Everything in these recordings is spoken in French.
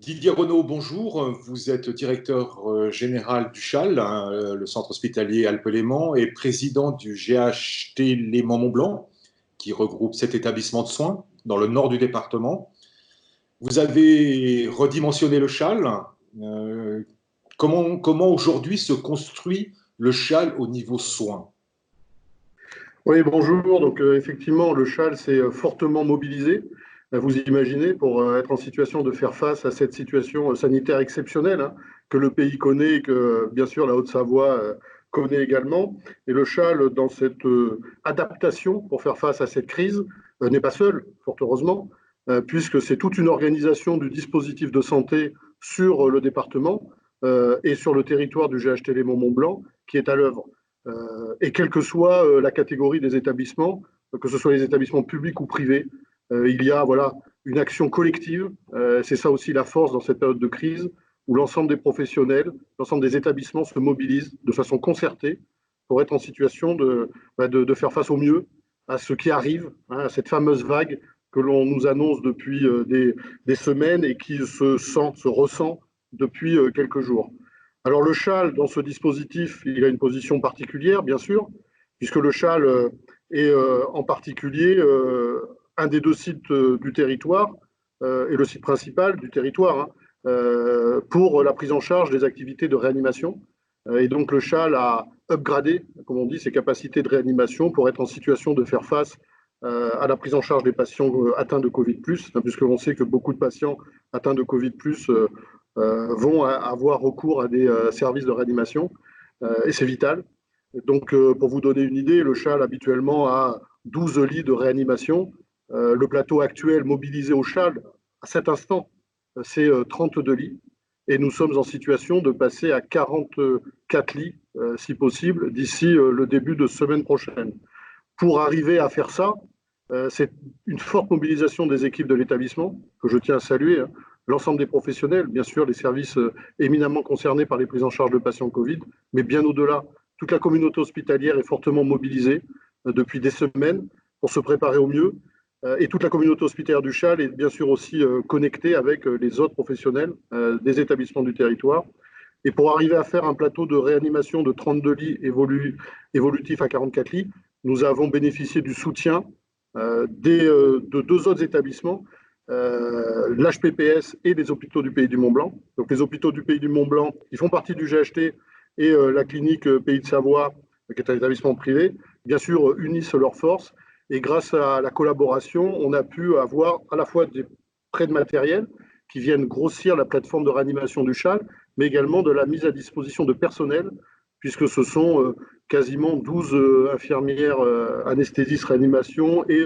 Didier Renaud, bonjour. Vous êtes directeur général du CHAL, hein, le centre hospitalier Alpes-Léman, et président du GHT Léman-Mont-Blanc, qui regroupe 7 établissements de soins dans le nord du département. Vous avez redimensionné le CHAL. Euh, comment aujourd'hui se construit le CHAL au niveau soins? Oui, bonjour. Donc, effectivement, le CHAL s'est fortement mobilisé, vous imaginez, pour être en situation de faire face à cette situation sanitaire exceptionnelle, hein, que le pays connaît et que, bien sûr, la Haute-Savoie connaît également. Et le CHAL, dans cette adaptation pour faire face à cette crise, n'est pas seul, fort heureusement, puisque c'est toute une organisation du dispositif de santé sur le département et sur le territoire du GHT Léman-Mont-Blanc qui est à l'œuvre. Et quelle que soit la catégorie des établissements, que ce soit les établissements publics ou privés, il y a voilà, une action collective. C'est ça aussi la force dans cette période de crise, où l'ensemble des professionnels, l'ensemble des établissements se mobilisent de façon concertée pour être en situation de faire face au mieux à ce qui arrive, hein, à cette fameuse vague que l'on nous annonce depuis des semaines et qui se ressent depuis quelques jours. Alors le CHAL, dans ce dispositif, il a une position particulière, bien sûr, puisque le CHAL est en particulier un des deux sites du territoire, et le site principal du territoire, hein, pour la prise en charge des activités de réanimation. Et donc le CHAL a upgradé, comme on dit, ses capacités de réanimation pour être en situation de faire face à la prise en charge des patients atteints de Covid+, puisque l'on sait que beaucoup de patients atteints de Covid+, vont avoir recours à des services de réanimation, et c'est vital. Donc, pour vous donner une idée, le CHAL habituellement a 12 lits de réanimation. Le plateau actuel mobilisé au CHAL, à cet instant, c'est 32 lits. Et nous sommes en situation de passer à 44 lits, si possible, d'ici le début de semaine prochaine. Pour arriver à faire ça, c'est une forte mobilisation des équipes de l'établissement, que je tiens à saluer, hein. L'ensemble des professionnels, bien sûr, les services éminemment concernés par les prises en charge de patients Covid, mais bien au-delà, toute la communauté hospitalière est fortement mobilisée depuis des semaines pour se préparer au mieux. Et toute la communauté hospitalière du CHAL est bien sûr aussi connectée avec les autres professionnels des établissements du territoire. Et pour arriver à faire un plateau de réanimation de 32 lits évolutifs à 44 lits, nous avons bénéficié du soutien de deux autres établissements, l'HPPS et les hôpitaux du Pays du Mont-Blanc. Donc les hôpitaux du Pays du Mont-Blanc, qui font partie du GHT, et la clinique Pays de Savoie, qui est un établissement privé, bien sûr, unissent leurs forces. Et grâce à la collaboration, on a pu avoir à la fois des prêts de matériel qui viennent grossir la plateforme de réanimation du CHAL, mais également de la mise à disposition de personnel, puisque ce sont quasiment 12 infirmières anesthésistes réanimation et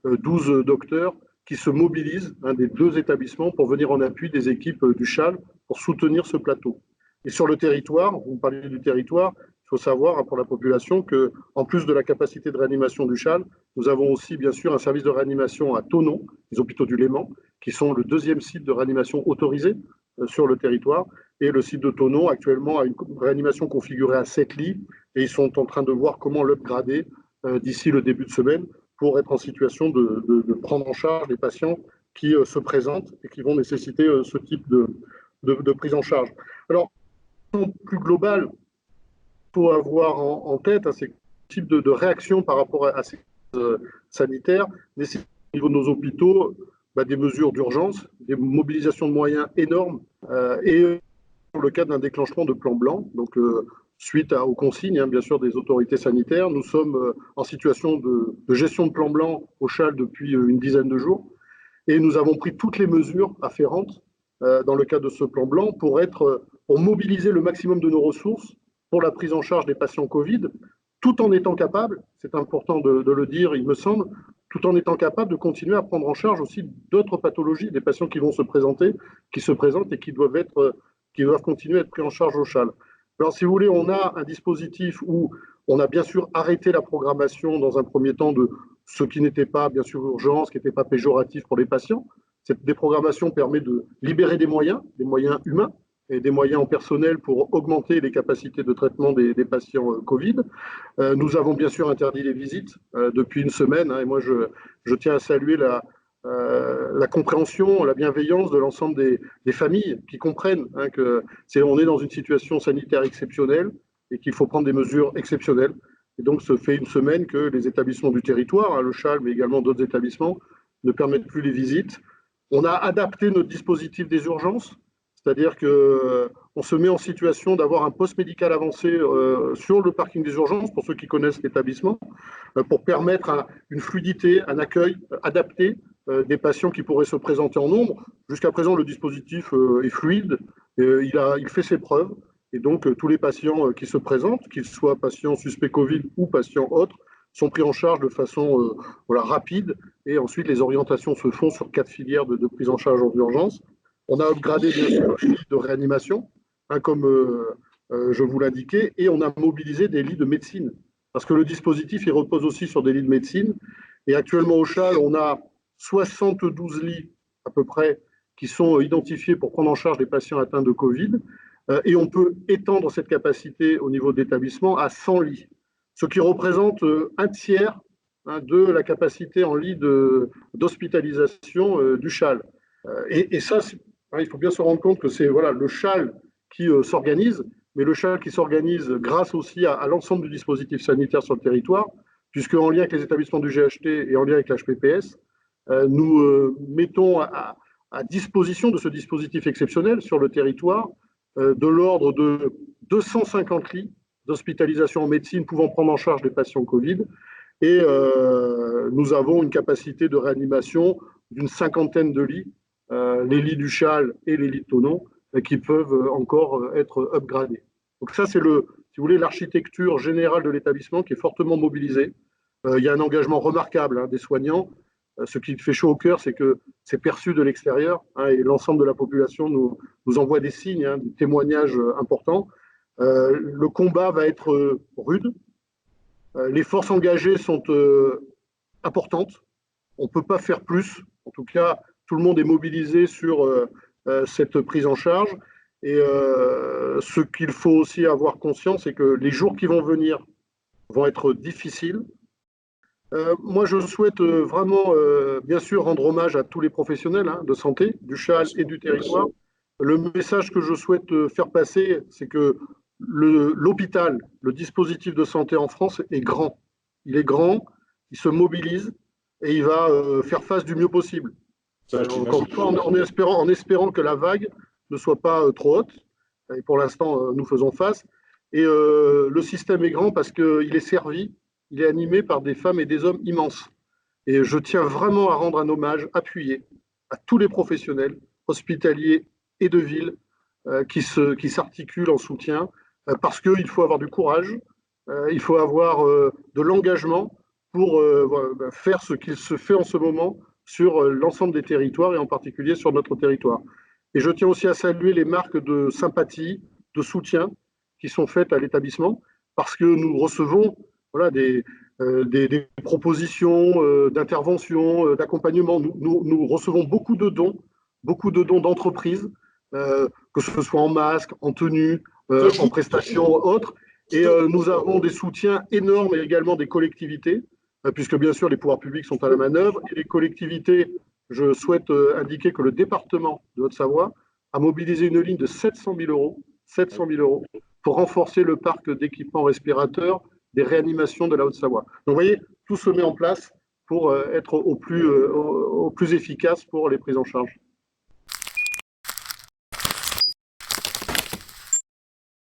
12 docteurs qui se mobilisent, hein, des deux établissements pour venir en appui des équipes du CHAL pour soutenir ce plateau. Et sur le territoire, vous me parlez du territoire, il faut savoir, hein, pour la population qu'en plus de la capacité de réanimation du CHAL, nous avons aussi bien sûr un service de réanimation à Thonon, les hôpitaux du Léman, qui sont le deuxième site de réanimation autorisé sur le territoire. Et le site de Thonon, actuellement, a une réanimation configurée à 7 lits et ils sont en train de voir comment l'upgrader d'ici le début de semaine pour être en situation de prendre en charge les patients qui se présentent et qui vont nécessiter ce type de prise en charge. Alors, plus global, il faut avoir en tête, hein, ces types de réactions par rapport à ces sanitaires nécessitent au niveau de nos hôpitaux des mesures d'urgence, des mobilisations de moyens énormes et dans le cadre d'un déclenchement de plan blanc, donc suite aux consignes, hein, bien sûr, des autorités sanitaires, nous sommes en situation de gestion de plan blanc au CHAL depuis une dizaine de jours et nous avons pris toutes les mesures afférentes dans le cadre de ce plan blanc pour mobiliser le maximum de nos ressources pour la prise en charge des patients Covid, tout en étant capable, c'est important de le dire, il me semble, tout en étant capable de continuer à prendre en charge aussi d'autres pathologies, des patients qui vont se présenter, qui se présentent et qui doivent continuer à être pris en charge au CHAL. Alors, si vous voulez, on a un dispositif où on a bien sûr arrêté la programmation dans un premier temps de ce qui n'était pas, bien sûr, urgent, ce qui n'était pas péjoratif pour les patients. Cette déprogrammation permet de libérer des moyens humains et des moyens en personnel pour augmenter les capacités de traitement des patients Covid. Nous avons bien sûr interdit les visites depuis une semaine, hein, et moi je tiens à saluer la compréhension, la bienveillance de l'ensemble des familles qui comprennent que on est dans une situation sanitaire exceptionnelle et qu'il faut prendre des mesures exceptionnelles. Et donc, ça fait une semaine que les établissements du territoire, le CHAL, mais également d'autres établissements, ne permettent plus les visites. On a adapté notre dispositif des urgences, c'est-à-dire qu'on se met en situation d'avoir un poste médical avancé sur le parking des urgences, pour ceux qui connaissent l'établissement, pour permettre une fluidité, un accueil adapté des patients qui pourraient se présenter en nombre. Jusqu'à présent, le dispositif est fluide, il fait ses preuves, et donc tous les patients qui se présentent, qu'ils soient patients suspects Covid ou patients autres, sont pris en charge de façon rapide, et ensuite les orientations se font sur 4 filières de prise en charge en urgence. On a upgradé bien sûr les lits de réanimation, comme je vous l'indiquais, et on a mobilisé des lits de médecine, parce que le dispositif il repose aussi sur des lits de médecine, et actuellement au CHAL, on a 72 lits à peu près qui sont identifiés pour prendre en charge les patients atteints de Covid, et on peut étendre cette capacité au niveau de l'établissement à 100 lits, ce qui représente un tiers de la capacité en lits d'hospitalisation du CHAL. Et ça, il faut bien se rendre compte que c'est le CHAL qui s'organise, mais le CHAL qui s'organise grâce aussi à l'ensemble du dispositif sanitaire sur le territoire, puisque en lien avec les établissements du GHT et en lien avec l'HPPS, nous mettons à disposition de ce dispositif exceptionnel sur le territoire de l'ordre de 250 lits d'hospitalisation en médecine pouvant prendre en charge les patients Covid. Et nous avons une capacité de réanimation d'une 50aine de lits, les lits du CHAL et les lits de Thonon, qui peuvent encore être upgradés. Donc ça, c'est si vous voulez, l'architecture générale de l'établissement qui est fortement mobilisée. Il y a un engagement remarquable des soignants. Ce qui fait chaud au cœur, c'est que c'est perçu de l'extérieur, et l'ensemble de la population nous envoie des signes, des témoignages importants. Le combat va être rude. Les forces engagées sont importantes. On ne peut pas faire plus. En tout cas, tout le monde est mobilisé sur cette prise en charge. Et ce qu'il faut aussi avoir conscience, c'est que les jours qui vont venir vont être difficiles. Moi, je souhaite vraiment, bien sûr, rendre hommage à tous les professionnels de santé, du CHAL et du territoire. Le message que je souhaite faire passer, c'est que l'hôpital, le dispositif de santé en France est grand. Il est grand, il se mobilise et il va faire face du mieux possible. Encore une fois, en espérant que la vague ne soit pas trop haute. Et pour l'instant, nous faisons face. Et le système est grand parce qu'il est servi, il est animé par des femmes et des hommes immenses. Et je tiens vraiment à rendre un hommage appuyé à tous les professionnels hospitaliers et de ville qui s'articulent en soutien, parce qu'il faut avoir du courage, il faut avoir de l'engagement pour faire ce qu'il se fait en ce moment sur l'ensemble des territoires et en particulier sur notre territoire. Et je tiens aussi à saluer les marques de sympathie, de soutien qui sont faites à l'établissement, parce que nous recevons des propositions d'intervention, d'accompagnement. Nous recevons beaucoup de dons d'entreprises, que ce soit en masque, en tenue, en prestations autres. Et nous avons des soutiens énormes et également des collectivités, puisque bien sûr les pouvoirs publics sont à la manœuvre. Et les collectivités, je souhaite indiquer que le département de Haute-Savoie a mobilisé une ligne de 700 000 euros, pour renforcer le parc d'équipements respirateurs des réanimations de la Haute-Savoie. Donc vous voyez, tout se met en place pour être au plus efficace pour les prises en charge.